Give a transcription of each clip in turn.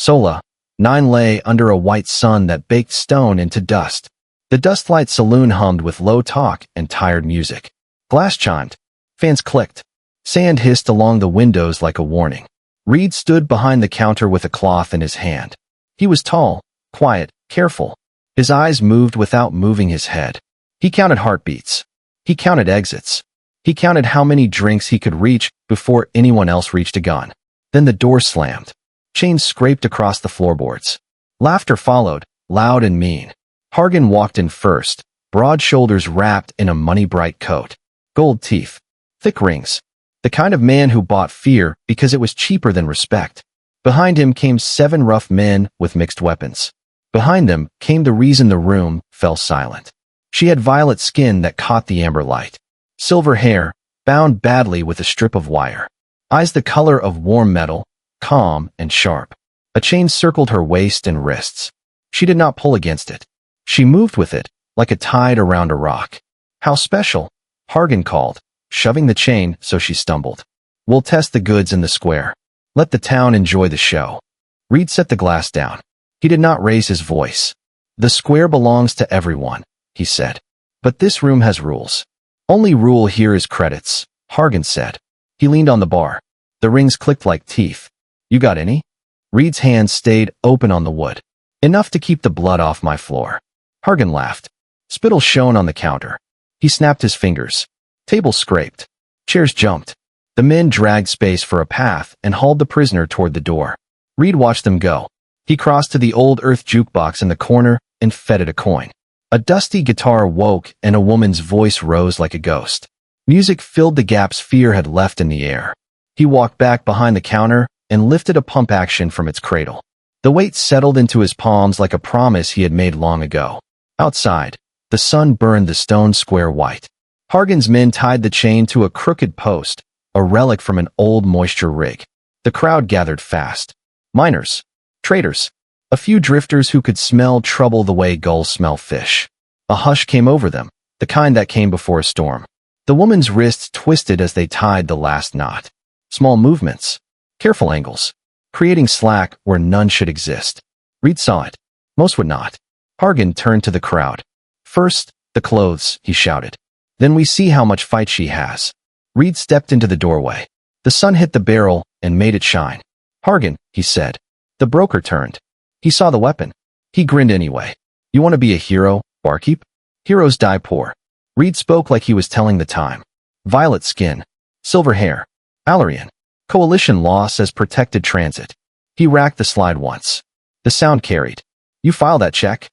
Sola, 9 lay under a white sun that baked stone into dust. The dustlight saloon hummed with low talk and tired music. Glass chimed. Fans clicked. Sand hissed along the windows like a warning. Reed stood behind the counter with a cloth in his hand. He was tall, quiet, careful. His eyes moved without moving his head. He counted heartbeats. He counted exits. He counted how many drinks he could reach before anyone else reached a gun. Then the door slammed. Chains scraped across the floorboards. Laughter followed, loud and mean. Hargan walked in first, broad shoulders wrapped in a money-bright coat. Gold teeth. Thick rings. The kind of man who bought fear because it was cheaper than respect. Behind him came 7 rough men with mixed weapons. Behind them came the reason the room fell silent. She had violet skin that caught the amber light. Silver hair, bound badly with a strip of wire. Eyes the color of warm metal, calm and sharp. A chain circled her waist and wrists. She did not pull against it. She moved with it, like a tide around a rock. How special, Hargan called, shoving the chain so she stumbled. We'll test the goods in the square. Let the town enjoy the show. Reed set the glass down. He did not raise his voice. The square belongs to everyone, he said. But this room has rules. Only rule here is credits, Hargan said. He leaned on the bar. The rings clicked like teeth. You got any? Reed's hands stayed open on the wood. Enough to keep the blood off my floor. Hargan laughed. Spittle shone on the counter. He snapped his fingers. Tables scraped. Chairs jumped. The men dragged space for a path and hauled the prisoner toward the door. Reed watched them go. He crossed to the old earth jukebox in the corner and fed it a coin. A dusty guitar woke and a woman's voice rose like a ghost. Music filled the gaps fear had left in the air. He walked back behind the counter and lifted a pump action from its cradle. The weight settled into his palms like a promise he had made long ago. Outside, the sun burned the stone square white. Hargan's men tied the chain to a crooked post, a relic from an old moisture rig. The crowd gathered fast. Miners, traders, a few drifters who could smell trouble the way gulls smell fish. A hush came over them, the kind that came before a storm. The woman's wrists twisted as they tied the last knot. Small movements, careful angles, creating slack where none should exist. Reed saw it. Most would not. Hargan turned to the crowd. First, the clothes, he shouted. Then we see how much fight she has. Reed stepped into the doorway. The sun hit the barrel and made it shine. Hargan, he said. The broker turned. He saw the weapon. He grinned anyway. You want to be a hero, barkeep? Heroes die poor. Reed spoke like he was telling the time. Violet skin. Silver hair. Alarian. Coalition law says protected transit. He racked the slide once. The sound carried. You file that check?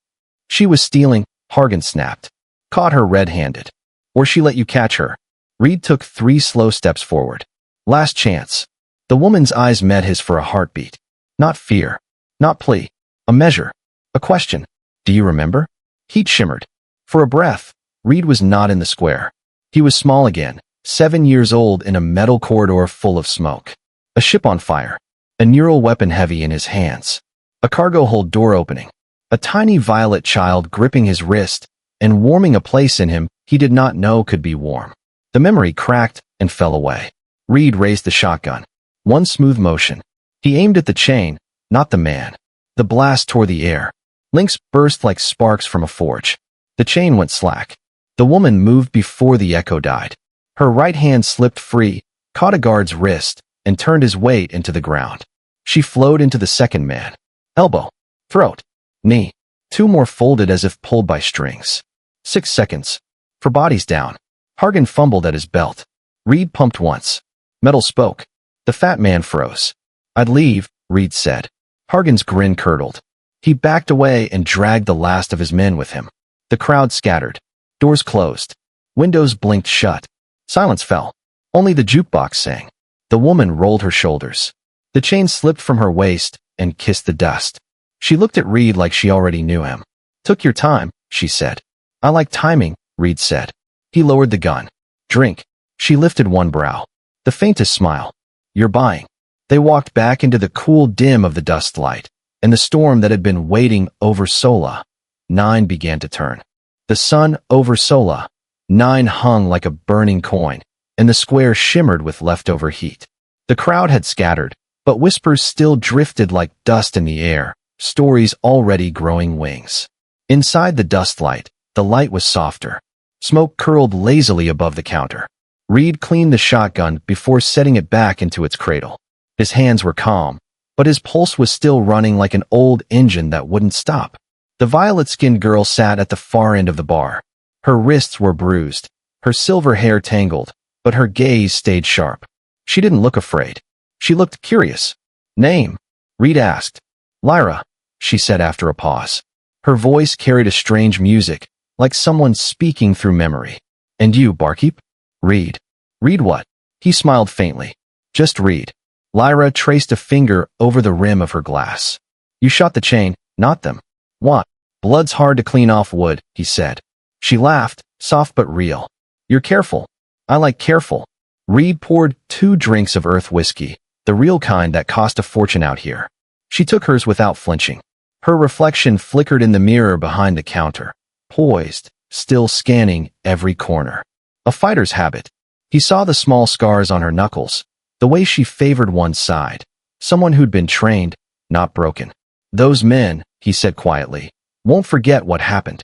She was stealing, Hargan snapped. Caught her red-handed. Or she let you catch her. Reed took 3 slow steps forward. Last chance. The woman's eyes met his for a heartbeat. Not fear. Not plea. A measure. A question. Do you remember? Heat shimmered. For a breath, Reed was not in the square. He was small again, 7 years old in a metal corridor full of smoke. A ship on fire. A neural weapon heavy in his hands. A cargo hold door opening. A tiny violet child gripping his wrist and warming a place in him he did not know could be warm. The memory cracked and fell away. Reed raised the shotgun. One smooth motion. He aimed at the chain, not the man. The blast tore the air. Links burst like sparks from a forge. The chain went slack. The woman moved before the echo died. Her right hand slipped free, caught a guard's wrist, and turned his weight into the ground. She flowed into the second man. Elbow. Throat. Knee. 2 more folded as if pulled by strings. 6 seconds. For bodies down. Hargan fumbled at his belt. Reed pumped once. Metal spoke. The fat man froze. I'd leave, Reed said. Hargan's grin curdled. He backed away and dragged the last of his men with him. The crowd scattered. Doors closed. Windows blinked shut. Silence fell. Only the jukebox sang. The woman rolled her shoulders. The chain slipped from her waist and kissed the dust. She looked at Reed like she already knew him. Took your time, she said. I like timing, Reed said. He lowered the gun. Drink. She lifted one brow. The faintest smile. You're buying. They walked back into the cool dim of the dust light, and the storm that had been waiting over Sola. 9 began to turn. The sun over Sola. 9 hung like a burning coin, and the square shimmered with leftover heat. The crowd had scattered, but whispers still drifted like dust in the air, stories already growing wings. Inside the dust light, the light was softer. Smoke curled lazily above the counter. Reed cleaned the shotgun before setting it back into its cradle. His hands were calm, but his pulse was still running like an old engine that wouldn't stop. The violet-skinned girl sat at the far end of the bar. Her wrists were bruised, her silver hair tangled, but her gaze stayed sharp. She didn't look afraid. She looked curious. "Name?" Reed asked. "Lyra," she said after a pause. Her voice carried a strange music, like someone speaking through memory. "And you, barkeep?" "Reed." "Reed what?" He smiled faintly. "Just Reed." Lyra traced a finger over the rim of her glass. "You shot the chain, not them." "What?" "Blood's hard to clean off wood," he said. She laughed, soft but real. "You're careful." "I like careful." Reed poured 2 drinks of earth whiskey, the real kind that cost a fortune out here. She took hers without flinching. Her reflection flickered in the mirror behind the counter, poised, still scanning every corner. A fighter's habit. He saw the small scars on her knuckles, the way she favored one side. Someone who'd been trained, not broken. "Those men," he said quietly, "won't forget what happened."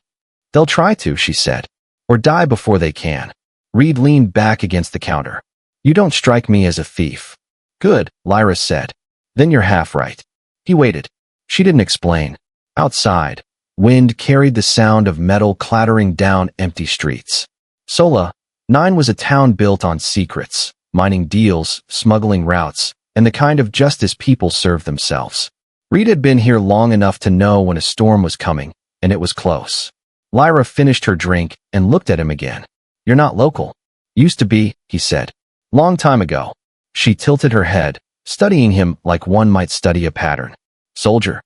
"They'll try to," she said, "or die before they can." Reed leaned back against the counter. "You don't strike me as a thief." "Good," Lyra said. "Then you're half right." He waited. She didn't explain. Outside, wind carried the sound of metal clattering down empty streets. Sola 9 was a town built on secrets, mining deals, smuggling routes, and the kind of justice people serve themselves. Reed had been here long enough to know when a storm was coming, and it was close. Lyra finished her drink and looked at him again. "You're not local." "Used to be," he said. "Long time ago." She tilted her head, studying him like one might study a pattern. "Soldier?"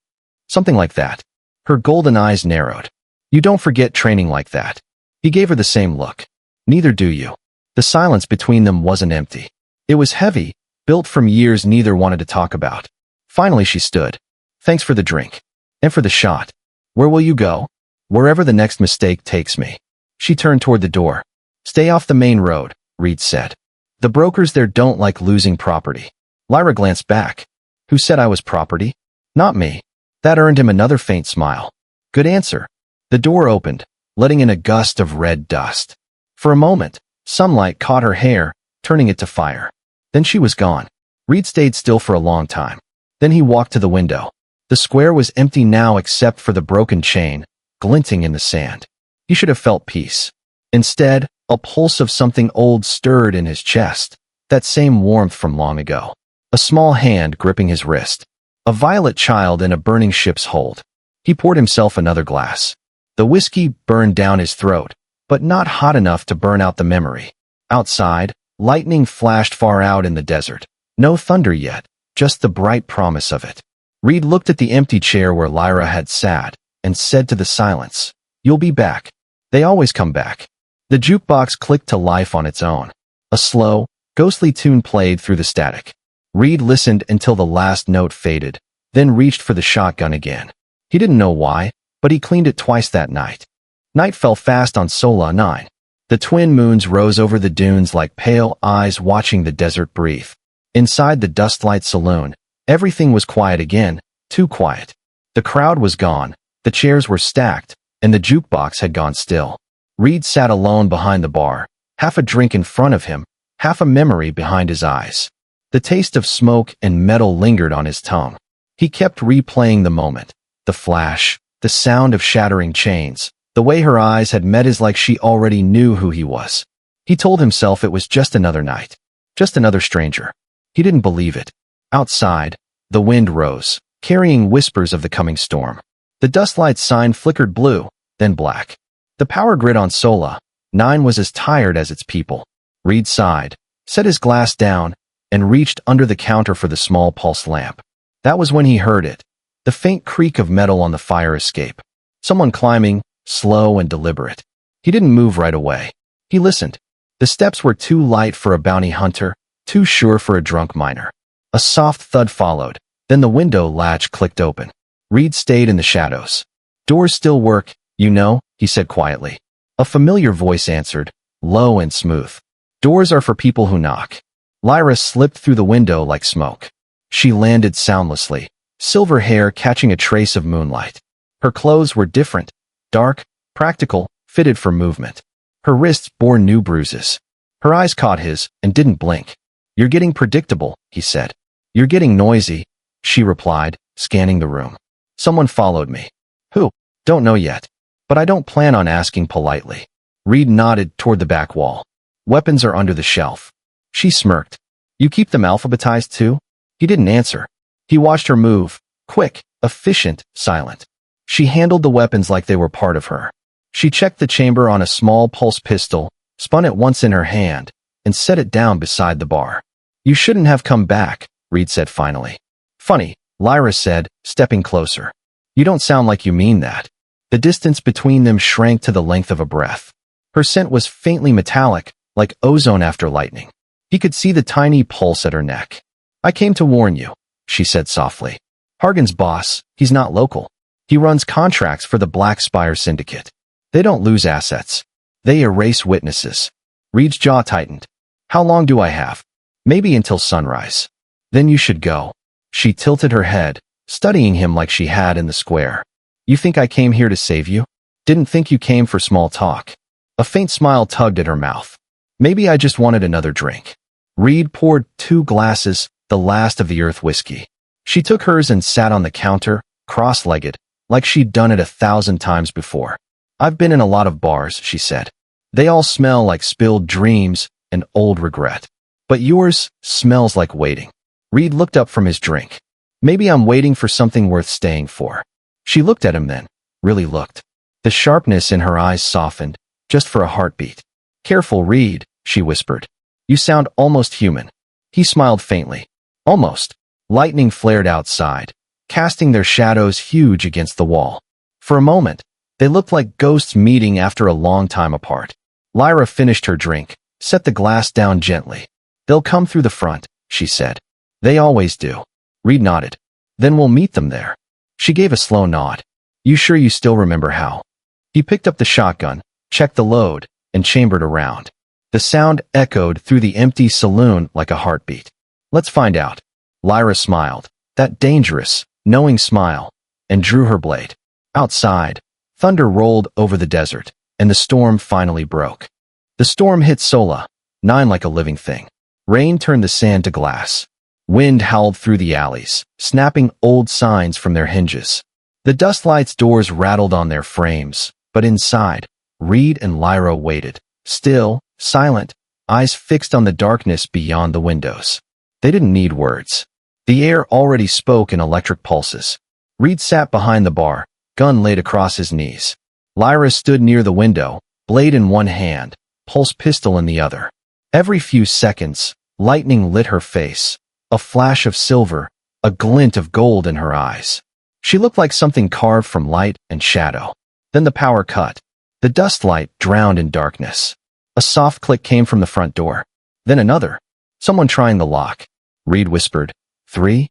"Something like that." Her golden eyes narrowed. "You don't forget training like that." He gave her the same look. "Neither do you." The silence between them wasn't empty. It was heavy, built from years neither wanted to talk about. Finally she stood. "Thanks for the drink. And for the shot. Where will you go?" "Wherever the next mistake takes me." She turned toward the door. "Stay off the main road," Reed said. "The brokers there don't like losing property." Lyra glanced back. "Who said I was property?" "Not me." That earned him another faint smile. "Good answer." The door opened, letting in a gust of red dust. For a moment, sunlight caught her hair, turning it to fire. Then she was gone. Reed stayed still for a long time. Then he walked to the window. The square was empty now except for the broken chain, glinting in the sand. He should have felt peace. Instead, a pulse of something old stirred in his chest, that same warmth from long ago. A small hand gripping his wrist. A violet child in a burning ship's hold. He poured himself another glass. The whiskey burned down his throat, but not hot enough to burn out the memory. Outside, lightning flashed far out in the desert. No thunder yet, just the bright promise of it. Reed looked at the empty chair where Lyra had sat, and said to the silence, "You'll be back." They always come back. The jukebox clicked to life on its own. A slow, ghostly tune played through the static. Reed listened until the last note faded, then reached for the shotgun again. He didn't know why, but he cleaned it twice that night. Night fell fast on Sola 9. The twin moons rose over the dunes like pale eyes watching the desert breathe. Inside the dustlight saloon, everything was quiet again, too quiet. The crowd was gone, the chairs were stacked, and the jukebox had gone still. Reed sat alone behind the bar, half a drink in front of him, half a memory behind his eyes. The taste of smoke and metal lingered on his tongue. He kept replaying the moment, the flash, the sound of shattering chains, the way her eyes had met his like she already knew who he was. He told himself it was just another night, just another stranger. He didn't believe it. Outside, the wind rose, carrying whispers of the coming storm. The dustlight sign flickered blue, then black. The power grid on Sola 9 was as tired as its people. Reed sighed, set his glass down, and reached under the counter for the small pulse lamp. That was when he heard it, the faint creak of metal on the fire escape. Someone climbing, slow and deliberate. He didn't move right away. He listened. The steps were too light for a bounty hunter, too sure for a drunk miner. A soft thud followed, then the window latch clicked open. Reed stayed in the shadows. "Doors still work, you know," he said quietly. A familiar voice answered, low and smooth. "Doors are for people who knock." Lyra slipped through the window like smoke. She landed soundlessly, silver hair catching a trace of moonlight. Her clothes were different, dark, practical, fitted for movement. Her wrists bore new bruises. Her eyes caught his and didn't blink. "You're getting predictable," he said. "You're getting noisy," she replied, scanning the room. "Someone followed me." "Who?" "Don't know yet. But I don't plan on asking politely." Reed nodded toward the back wall. "Weapons are under the shelf." She smirked. "You keep them alphabetized too?" He didn't answer. He watched her move, quick, efficient, silent. She handled the weapons like they were part of her. She checked the chamber on a small pulse pistol, spun it once in her hand, and set it down beside the bar. "You shouldn't have come back," Reed said finally. "Funny," Lyra said, stepping closer. "You don't sound like you mean that." The distance between them shrank to the length of a breath. Her scent was faintly metallic, like ozone after lightning. He could see the tiny pulse at her neck. "I came to warn you," she said softly. "Hargan's boss, he's not local. He runs contracts for the Black Spire Syndicate. They don't lose assets. They erase witnesses." Reed's jaw tightened. "How long do I have?" "Maybe until sunrise. Then you should go." She tilted her head, studying him like she had in the square. "You think I came here to save you? Didn't think you came for small talk." A faint smile tugged at her mouth. "Maybe I just wanted another drink." Reed poured 2 glasses, the last of the Earth whiskey. She took hers and sat on the counter, cross-legged, like she'd done it 1,000 times before. "I've been in a lot of bars," she said. "They all smell like spilled dreams and old regret. But yours smells like waiting." Reed looked up from his drink. "Maybe I'm waiting for something worth staying for." She looked at him then, really looked. The sharpness in her eyes softened, just for a heartbeat. "Careful, Reed," she whispered. "You sound almost human." He smiled faintly. "Almost." Lightning flared outside, casting their shadows huge against the wall. For a moment, they looked like ghosts meeting after a long time apart. Lyra finished her drink, set the glass down gently. "They'll come through the front," she said. "They always do." Reed nodded. "Then we'll meet them there." She gave a slow nod. "You sure you still remember how?" He picked up the shotgun, checked the load, and chambered around. The sound echoed through the empty saloon like a heartbeat. "Let's find out." Lyra smiled, that dangerous, knowing smile, and drew her blade. Outside, thunder rolled over the desert, and the storm finally broke. The storm hit Sola, 9 like a living thing. Rain turned the sand to glass. Wind howled through the alleys, snapping old signs from their hinges. The dust lights' doors rattled on their frames, but inside, Reed and Lyra waited, still, silent, eyes fixed on the darkness beyond the windows. They didn't need words. The air already spoke in electric pulses. Reed sat behind the bar, gun laid across his knees. Lyra stood near the window, blade in one hand, pulse pistol in the other. Every few seconds, lightning lit her face, a flash of silver, a glint of gold in her eyes. She looked like something carved from light and shadow. Then the power cut. The dust light drowned in darkness. A soft click came from the front door. Then another. Someone trying the lock. Reed whispered, 3.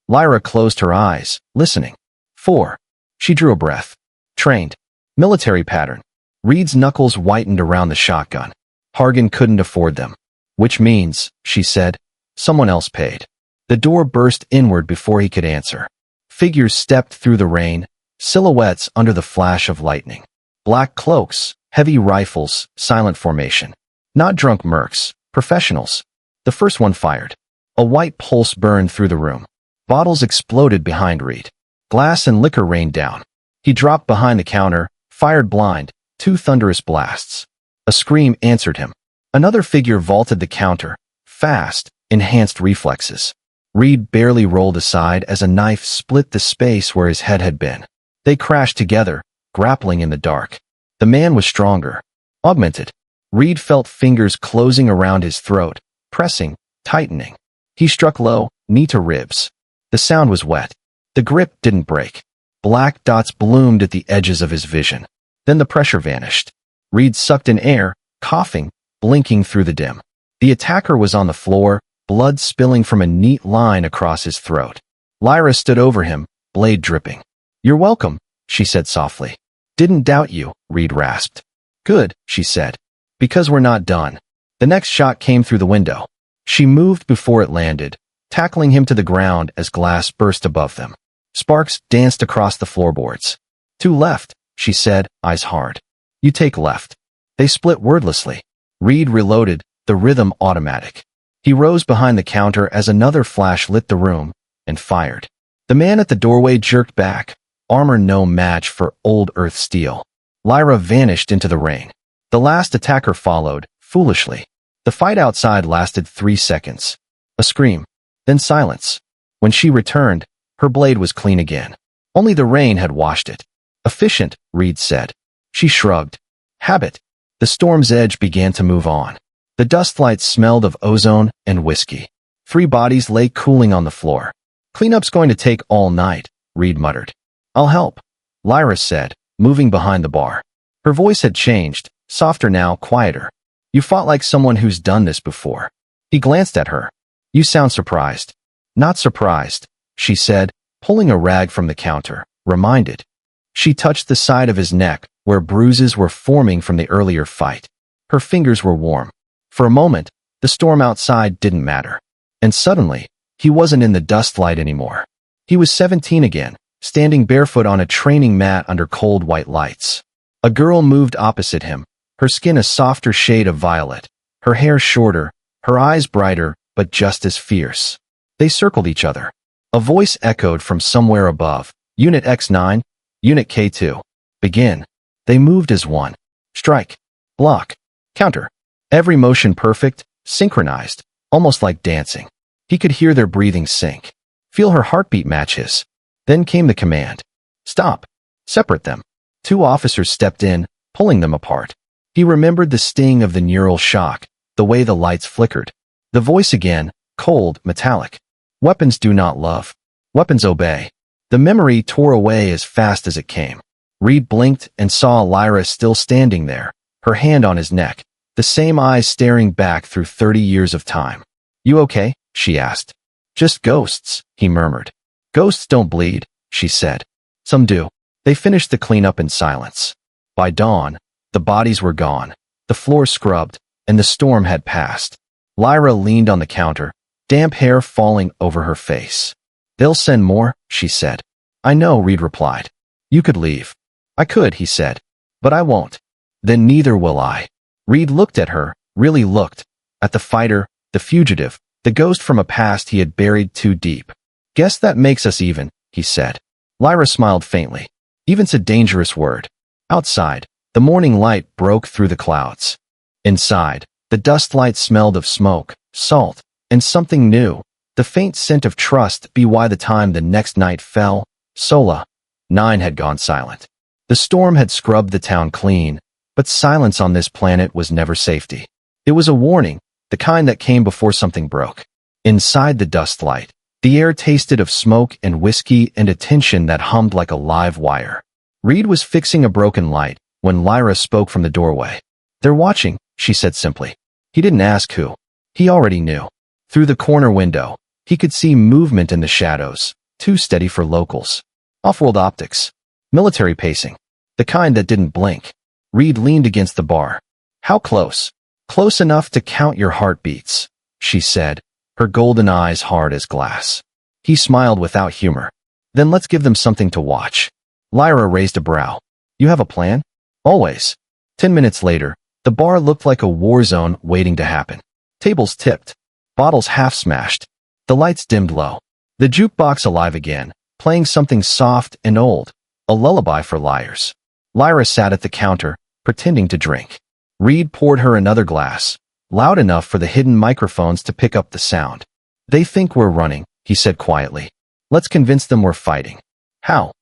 Lyra closed her eyes, listening. 4. She drew a breath. Trained. Military pattern. Reed's knuckles whitened around the shotgun. Hargan couldn't afford them. "Which means," she said, "someone else paid." The door burst inward before he could answer. Figures stepped through the rain, silhouettes under the flash of lightning. Black cloaks, heavy rifles, silent formation. Not drunk mercs, professionals. The first one fired. A white pulse burned through the room. Bottles exploded behind Reed. Glass and liquor rained down. He dropped behind the counter, fired blind, 2 thunderous blasts. A scream answered him. Another figure vaulted the counter, fast, enhanced reflexes. Reed barely rolled aside as a knife split the space where his head had been. They crashed together, grappling in the dark. The man was stronger. Augmented. Reed felt fingers closing around his throat, pressing, tightening. He struck low, knee to ribs. The sound was wet. The grip didn't break. Black dots bloomed at the edges of his vision. Then the pressure vanished. Reed sucked in air, coughing, blinking through the dim. The attacker was on the floor, blood spilling from a neat line across his throat. Lyra stood over him, blade dripping. "You're welcome," she said softly. "Didn't doubt you," Reed rasped. "Good," she said. "Because we're not done." The next shot came through the window. She moved before it landed, tackling him to the ground as glass burst above them. Sparks danced across the floorboards. "To left," she said, eyes hard. "You take left." They split wordlessly. Reed reloaded, the rhythm automatic. He rose behind the counter as another flash lit the room, and fired. The man at the doorway jerked back, armor no match for old Earth steel. Lyra vanished into the rain. The last attacker followed, foolishly. The fight outside lasted 3 seconds. A scream, then silence. When she returned, her blade was clean again. Only the rain had washed it. "Efficient," Reed said. She shrugged. "Habit." The storm's edge began to move on. The dust lights smelled of ozone and whiskey. 3 bodies lay cooling on the floor. "Cleanup's going to take all night," Reed muttered. "I'll help," Lyra said, moving behind the bar. Her voice had changed, softer now, quieter. "You fought like someone who's done this before." He glanced at her. "You sound surprised." "Not surprised," she said, pulling a rag from the counter, reminded. She touched the side of his neck, where bruises were forming from the earlier fight. Her fingers were warm. For a moment, the storm outside didn't matter. And suddenly, he wasn't in the dust light anymore. He was 17 again, standing barefoot on a training mat under cold white lights. A girl moved opposite him, her skin a softer shade of violet, her hair shorter, her eyes brighter, but just as fierce. They circled each other. A voice echoed from somewhere above. "Unit X9, Unit K2. Begin." They moved as one. Strike. Block. Counter. Every motion perfect, synchronized, almost like dancing. He could hear their breathing sync. Feel her heartbeat match his. Then came the command. "Stop." Separate them. 2 officers stepped in, pulling them apart. He remembered the sting of the neural shock, the way the lights flickered. The voice again, cold, metallic. "Weapons do not love. Weapons obey." The memory tore away as fast as it came. Reed blinked and saw Lyra still standing there, her hand on his neck, the same eyes staring back through 30 years of time. "You okay?" she asked. "Just ghosts," he murmured. "Ghosts don't bleed," she said. "Some do." They finished the cleanup in silence. By dawn, the bodies were gone, the floor scrubbed, and the storm had passed. Lyra leaned on the counter, damp hair falling over her face. "They'll send more," she said. "I know," Reed replied. "You could leave." "I could," he said. "But I won't." "Then neither will I." Reed looked at her, really looked, at the fighter, the fugitive, the ghost from a past he had buried too deep. "Guess that makes us even," he said. Lyra smiled faintly. "Even's a dangerous word." Outside, the morning light broke through the clouds. Inside, the dust light smelled of smoke, salt, and something new, the faint scent of trust. By the time the next night fell, Sola 9 had gone silent. The storm had scrubbed the town clean, but silence on this planet was never safety. It was a warning, the kind that came before something broke. Inside the dust light, the air tasted of smoke and whiskey and a tension that hummed like a live wire. Reed was fixing a broken light when Lyra spoke from the doorway. "They're watching," she said simply. He didn't ask who. He already knew. Through the corner window, he could see movement in the shadows, too steady for locals. Off-world optics. Military pacing. The kind that didn't blink. Reed leaned against the bar. "How close?" "Close enough to count your heartbeats," she said, her golden eyes hard as glass. He smiled without humor. "Then let's give them something to watch." Lyra raised a brow. "You have a plan?" "Always." 10 minutes later, the bar looked like a war zone waiting to happen. Tables tipped. Bottles half smashed. The lights dimmed low. The jukebox alive again, playing something soft and old, a lullaby for liars. Lyra sat at the counter, pretending to drink. Reed poured her another glass, loud enough for the hidden microphones to pick up the sound. "They think we're running," he said quietly. "Let's convince them we're fighting." "How?"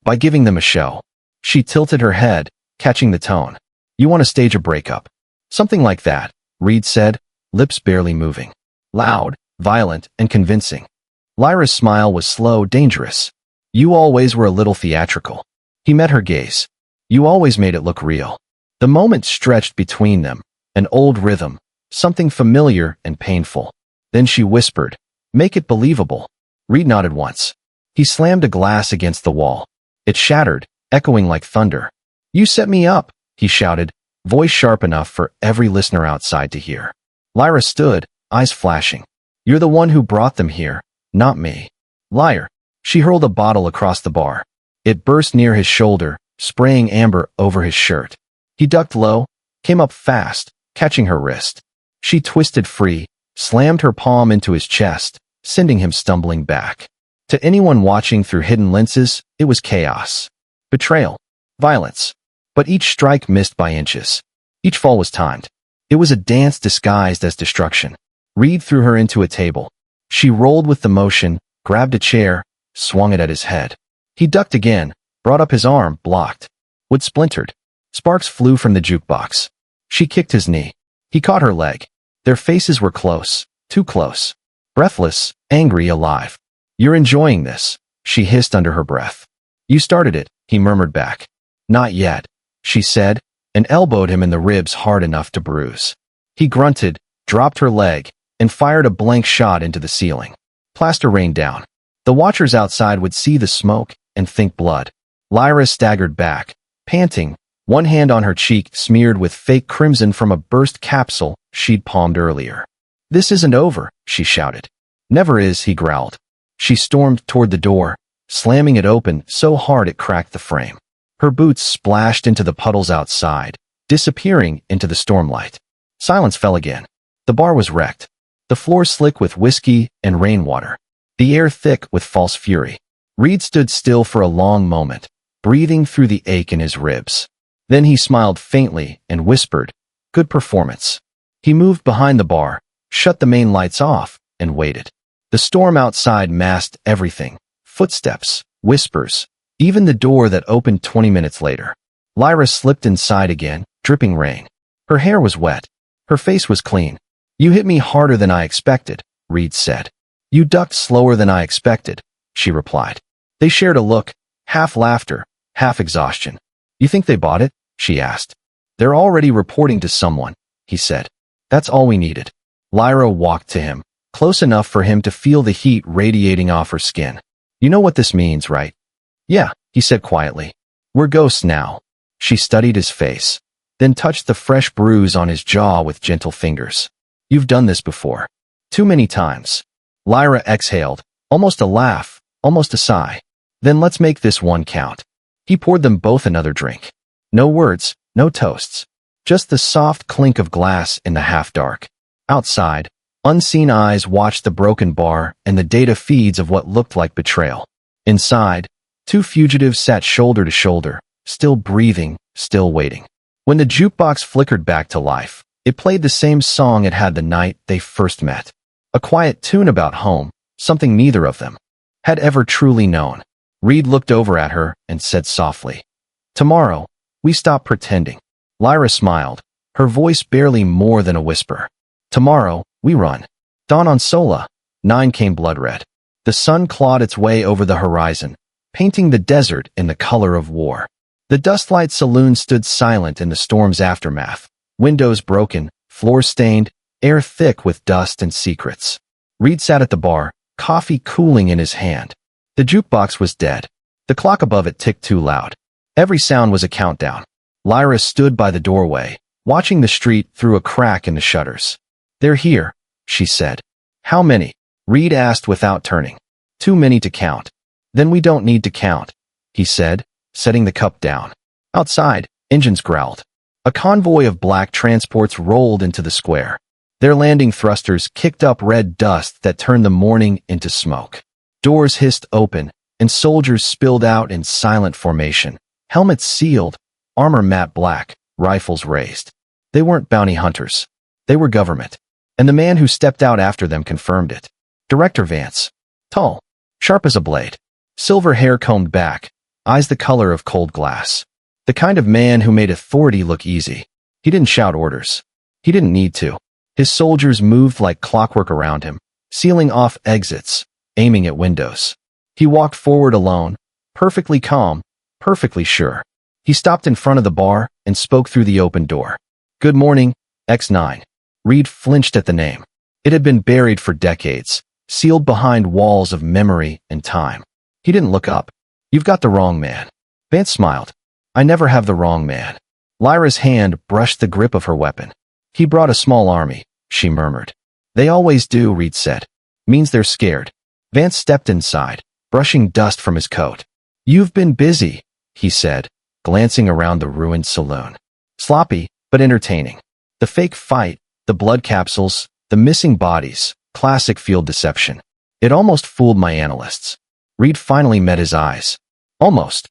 "By giving them a show." She tilted her head, catching the tone. "You want to stage a breakup?" "Something like that," Reed said, lips barely moving. Loud, violent, and convincing. Lyra's smile was slow, dangerous. "You always were a little theatrical." He met her gaze. "You always made it look real." The moment stretched between them, an old rhythm, something familiar and painful. Then she whispered, "Make it believable." Reed nodded once. He slammed a glass against the wall. It shattered, echoing like thunder. "You set me up," he shouted, voice sharp enough for every listener outside to hear. Lyra stood, eyes flashing. You're the one who brought them here, not me. Liar. She hurled a bottle across the bar. It burst near his shoulder, spraying amber over his shirt. He ducked low, came up fast, catching her wrist. She twisted free, slammed her palm into his chest, sending him stumbling back. To anyone watching through hidden lenses, it was chaos. Betrayal. Violence. But each strike missed by inches. Each fall was timed. It was a dance disguised as destruction. Reed threw her into a table. She rolled with the motion, grabbed a chair, swung it at his head. He ducked again, brought up his arm, blocked. Wood splintered. Sparks flew from the jukebox. She kicked his knee. He caught her leg. Their faces were close, too close. Breathless, angry, alive. You're enjoying this, she hissed under her breath. You started it, he murmured back. Not yet, she said, and elbowed him in the ribs hard enough to bruise. He grunted, dropped her leg, and fired a blank shot into the ceiling. Plaster rained down. The watchers outside would see the smoke and think blood. Lyra staggered back, panting, one hand on her cheek smeared with fake crimson from a burst capsule she'd palmed earlier. This isn't over, she shouted. Never is, he growled. She stormed toward the door, slamming it open so hard it cracked the frame. Her boots splashed into the puddles outside, disappearing into the stormlight. Silence fell again. The bar was wrecked. The floor slick with whiskey and rainwater. The air thick with false fury. Reed stood still for a long moment, breathing through the ache in his ribs. Then he smiled faintly and whispered, "Good performance." He moved behind the bar, shut the main lights off, and waited. The storm outside masked everything. Footsteps, whispers, even the door that opened 20 minutes later. Lyra slipped inside again, dripping rain. Her hair was wet. Her face was clean. You hit me harder than I expected, Reed said. You ducked slower than I expected, she replied. They shared a look, half laughter, half exhaustion. You think they bought it? She asked. They're already reporting to someone, he said. That's all we needed. Lyra walked to him, close enough for him to feel the heat radiating off her skin. You know what this means, right? Yeah, he said quietly. We're ghosts now. She studied his face, then touched the fresh bruise on his jaw with gentle fingers. You've done this before. Too many times. Lyra exhaled, almost a laugh, almost a sigh. Then let's make this one count. He poured them both another drink. No words, no toasts. Just the soft clink of glass in the half-dark. Outside, unseen eyes watched the broken bar and the data feeds of what looked like betrayal. Inside, two fugitives sat shoulder to shoulder, still breathing, still waiting. When the jukebox flickered back to life, it played the same song it had the night they first met. A quiet tune about home, something neither of them had ever truly known. Reed looked over at her and said softly, "Tomorrow, we stop pretending." Lyra smiled, her voice barely more than a whisper. "Tomorrow, we run." Dawn on Sola, 9 came blood red. The sun clawed its way over the horizon, painting the desert in the color of war. The Dustlight Saloon stood silent in the storm's aftermath, windows broken, floor stained, air thick with dust and secrets. Reed sat at the bar, coffee cooling in his hand. The jukebox was dead. The clock above it ticked too loud. Every sound was a countdown. Lyra stood by the doorway, watching the street through a crack in the shutters. "They're here," she said. "How many?" Reed asked without turning. "Too many to count." "Then we don't need to count," he said, setting the cup down. Outside, engines growled. A convoy of black transports rolled into the square. Their landing thrusters kicked up red dust that turned the morning into smoke. Doors hissed open, and soldiers spilled out in silent formation, helmets sealed, armor matte black, rifles raised. They weren't bounty hunters. They were government. And the man who stepped out after them confirmed it. Director Vance. Tall, sharp as a blade. Silver hair combed back, eyes the color of cold glass. The kind of man who made authority look easy. He didn't shout orders. He didn't need to. His soldiers moved like clockwork around him, sealing off exits, aiming at windows. He walked forward alone, perfectly calm, perfectly sure. He stopped in front of the bar and spoke through the open door. "Good morning, X9. Reed flinched at the name. It had been buried for decades, sealed behind walls of memory and time. He didn't look up. "You've got the wrong man." Vance smiled. "I never have the wrong man." Lyra's hand brushed the grip of her weapon. "He brought a small army," she murmured. "They always do," Reed said. Means they're scared. Vance stepped inside, brushing dust from his coat. You've been busy, he said, glancing around the ruined saloon. Sloppy, but entertaining. The fake fight, the blood capsules, the missing bodies, classic field deception. It almost fooled my analysts. Reed finally met his eyes. Almost,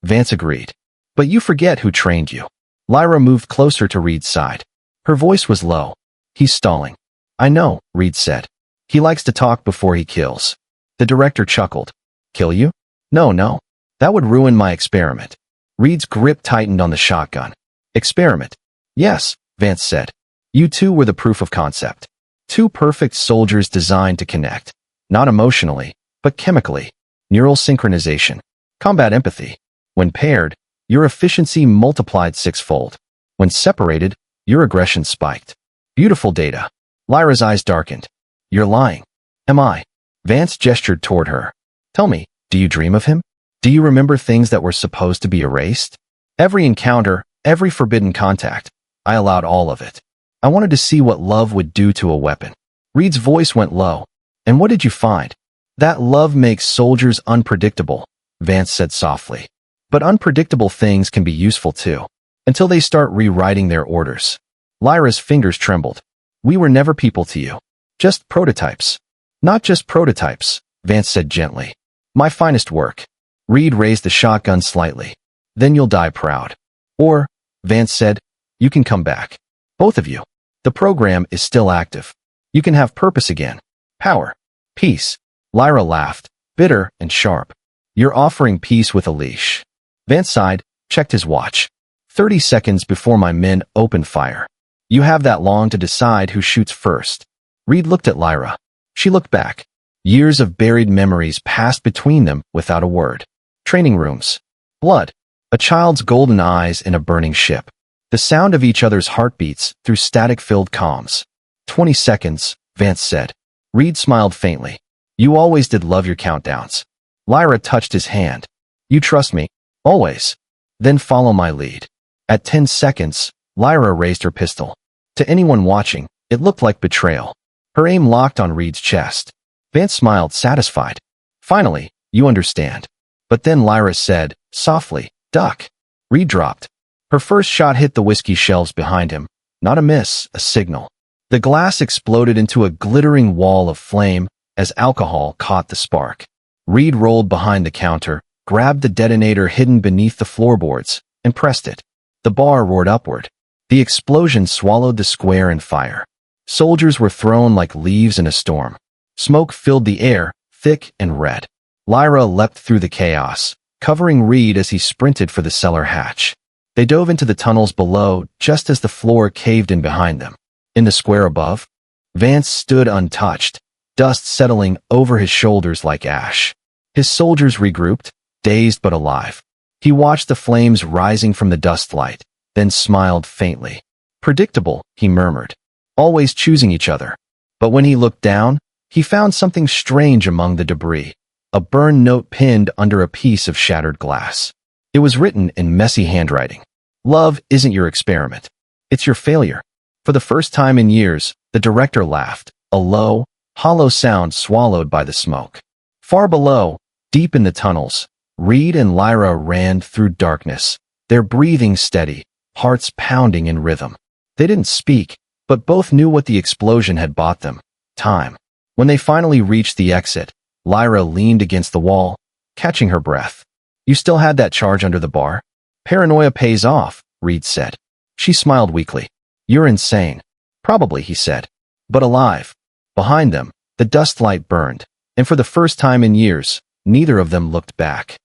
Vance agreed. But you forget who trained you. Lyra moved closer to Reed's side. Her voice was low. He's stalling. I know, Reed said. He likes to talk before he kills. The director chuckled. Kill you? No. That would ruin my experiment. Reed's grip tightened on the shotgun. Experiment? Yes, Vance said. You two were the proof of concept. Two perfect soldiers designed to connect. Not emotionally, but chemically. Neural synchronization. Combat empathy. When paired, your efficiency multiplied sixfold. When separated, your aggression spiked. Beautiful data. Lyra's eyes darkened. You're lying. Am I? Vance gestured toward her. Tell me, do you dream of him? Do you remember things that were supposed to be erased? Every encounter, every forbidden contact. I allowed all of it. I wanted to see what love would do to a weapon. Reed's voice went low. And what did you find? That love makes soldiers unpredictable, Vance said softly. But unpredictable things can be useful too, until they start rewriting their orders. Lyra's fingers trembled. We were never people to you. Just prototypes. Not just prototypes, Vance said gently. My finest work. Reed raised the shotgun slightly. Then you'll die proud. Or, Vance said, you can come back. Both of you. The program is still active. You can have purpose again. Power. Peace. Lyra laughed, bitter and sharp. You're offering peace with a leash. Vance sighed, checked his watch. 30 seconds before my men open fire. You have that long to decide who shoots first. Reed looked at Lyra. She looked back. Years of buried memories passed between them without a word. Training rooms. Blood. A child's golden eyes in a burning ship. The sound of each other's heartbeats through static-filled comms. 20 seconds, Vance said. Reed smiled faintly. You always did love your countdowns. Lyra touched his hand. You trust me. Always. Then follow my lead. At 10 seconds, Lyra raised her pistol. To anyone watching, it looked like betrayal. Her aim locked on Reed's chest. Vance smiled, satisfied. Finally, you understand. But then Lyra said, softly, duck. Reed dropped. Her first shot hit the whiskey shelves behind him. Not a miss, a signal. The glass exploded into a glittering wall of flame as alcohol caught the spark. Reed rolled behind the counter, grabbed the detonator hidden beneath the floorboards, and pressed it. The bar roared upward. The explosion swallowed the square in fire. Soldiers were thrown like leaves in a storm. Smoke filled the air, thick and red. Lyra leapt through the chaos, covering Reed as he sprinted for the cellar hatch. They dove into the tunnels below just as the floor caved in behind them. In the square above, Vance stood untouched, dust settling over his shoulders like ash. His soldiers regrouped, dazed but alive. He watched the flames rising from the dust light, then smiled faintly. Predictable, he murmured. Always choosing each other. But when he looked down, he found something strange among the debris. A burned note pinned under a piece of shattered glass. It was written in messy handwriting. Love isn't your experiment. It's your failure. For the first time in years, the director laughed, a low, hollow sound swallowed by the smoke. Far below, deep in the tunnels, Reed and Lyra ran through darkness, their breathing steady, hearts pounding in rhythm. They didn't speak, but both knew what the explosion had bought them. Time. When they finally reached the exit, Lyra leaned against the wall, catching her breath. You still had that charge under the bar? Paranoia pays off, Reed said. She smiled weakly. You're insane. Probably, he said. But alive. Behind them, the dust light burned, and for the first time in years, neither of them looked back.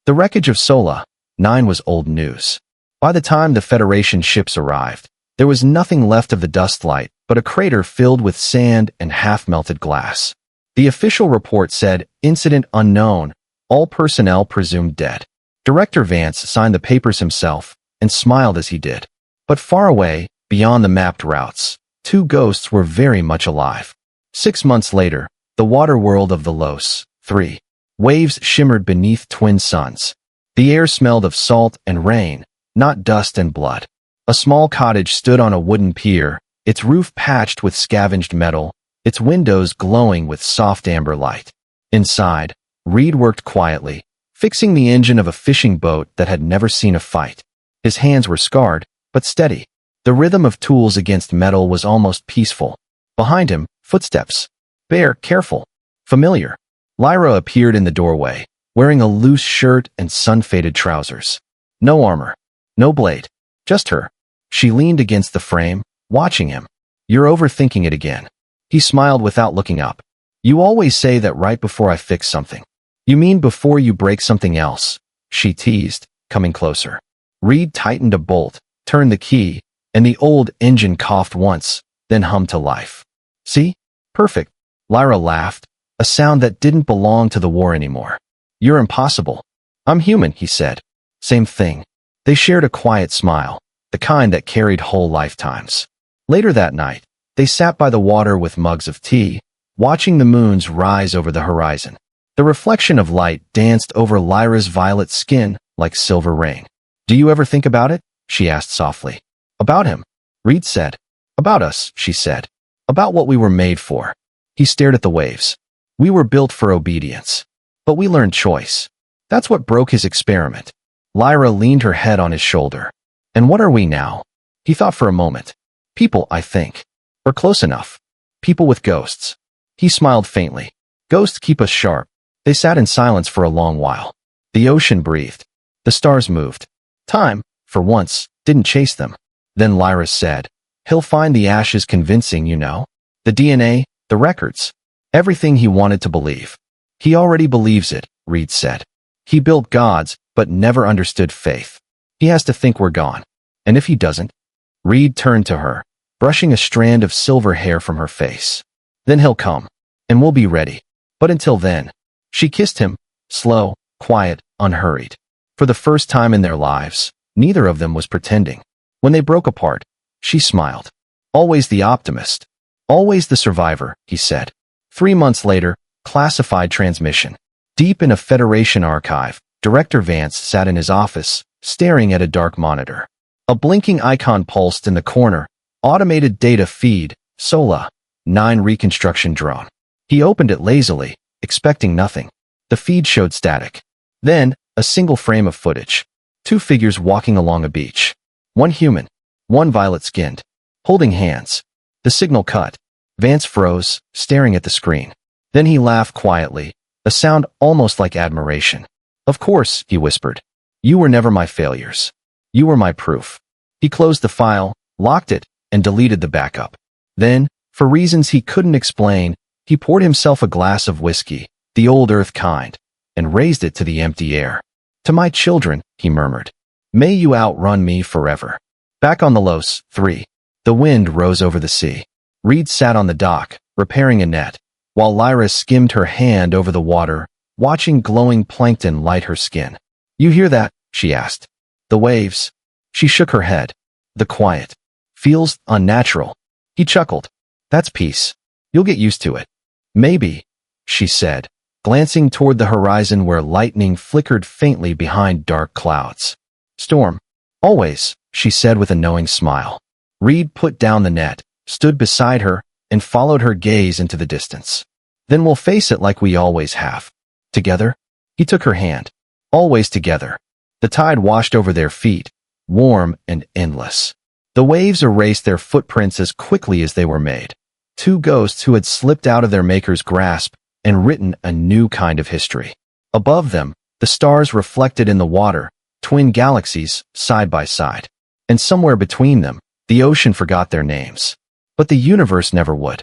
The wreckage of Sola 9 was old news. By the time the Federation ships arrived, there was nothing left of the dust light but a crater filled with sand and half-melted glass. The official report said, incident unknown, all personnel presumed dead. Director Vance signed the papers himself and smiled as he did. But far away, beyond the mapped routes, two ghosts were very much alive. 6 months later, the water world of the Los 3. Waves shimmered beneath twin suns. The air smelled of salt and rain, not dust and blood. A small cottage stood on a wooden pier, its roof patched with scavenged metal, its windows glowing with soft amber light. Inside, Reed worked quietly, fixing the engine of a fishing boat that had never seen a fight. His hands were scarred, but steady. The rhythm of tools against metal was almost peaceful. Behind him, footsteps. Bare, careful. Familiar. Lyra appeared in the doorway, wearing a loose shirt and sun-faded trousers. No armor. No blade. Just her. She leaned against the frame, watching him. "You're overthinking it again." He smiled without looking up. "You always say that right before I fix something." "You mean before you break something else?" she teased, coming closer. Reed tightened a bolt, turned the key, and the old engine coughed once, then hummed to life. "See? Perfect." Lyra laughed, a sound that didn't belong to the war anymore. "You're impossible." "I'm human," he said. "Same thing." They shared a quiet smile, the kind that carried whole lifetimes. Later that night, they sat by the water with mugs of tea, watching the moons rise over the horizon. The reflection of light danced over Lyra's violet skin like silver rain. "Do you ever think about it?" she asked softly. "About him," Reed said. "About us," she said. "About what we were made for." He stared at the waves. "We were built for obedience. But we learned choice. That's what broke his experiment." Lyra leaned her head on his shoulder. "And what are we now?" He thought for a moment. "People, I think. Or close enough. People with ghosts." He smiled faintly. "Ghosts keep us sharp." They sat in silence for a long while. The ocean breathed. The stars moved. Time, for once, didn't chase them. Then Lyra said, "He'll find the ashes convincing, you know. The DNA, the records. Everything he wanted to believe." "He already believes it," Reed said. "He built gods, but never understood faith. He has to think we're gone. And if he doesn't?" Reed turned to her, brushing a strand of silver hair from her face. "Then he'll come. And we'll be ready. But until then." She kissed him, slow, quiet, unhurried. For the first time in their lives, neither of them was pretending. When they broke apart, she smiled. "Always the optimist. Always the survivor," he said. 3 months later, classified transmission. Deep in a Federation archive, Director Vance sat in his office, staring at a dark monitor. A blinking icon pulsed in the corner. Automated data feed, SOLA, 9 reconstruction drone. He opened it lazily, expecting nothing. The feed showed static. Then, a single frame of footage. 2 figures walking along a beach. One human, one violet-skinned, holding hands. The signal cut. Vance froze, staring at the screen. Then he laughed quietly, a sound almost like admiration. "Of course," he whispered. "You were never my failures. You were my proof." He closed the file, locked it, and deleted the backup. Then, for reasons he couldn't explain, he poured himself a glass of whiskey, the old earth kind, and raised it to the empty air. "To my children," he murmured. "May you outrun me forever." Back on the Los 3. The wind rose over the sea. Reed sat on the dock, repairing a net, while Lyra skimmed her hand over the water, watching glowing plankton light her skin. "You hear that?" she asked. "The waves?" She shook her head. "The quiet. Feels unnatural." He chuckled. "That's peace. You'll get used to it." "Maybe," she said, glancing toward the horizon where lightning flickered faintly behind dark clouds. "Storm. Always," she said with a knowing smile. Reed put down the net, stood beside her, and followed her gaze into the distance. "Then we'll face it like we always have. Together?" He took her hand. "Always together." The tide washed over their feet, warm and endless. The waves erased their footprints as quickly as they were made. 2 ghosts who had slipped out of their maker's grasp and written a new kind of history. Above them, the stars reflected in the water, twin galaxies, side by side. And somewhere between them, the ocean forgot their names. But the universe never would.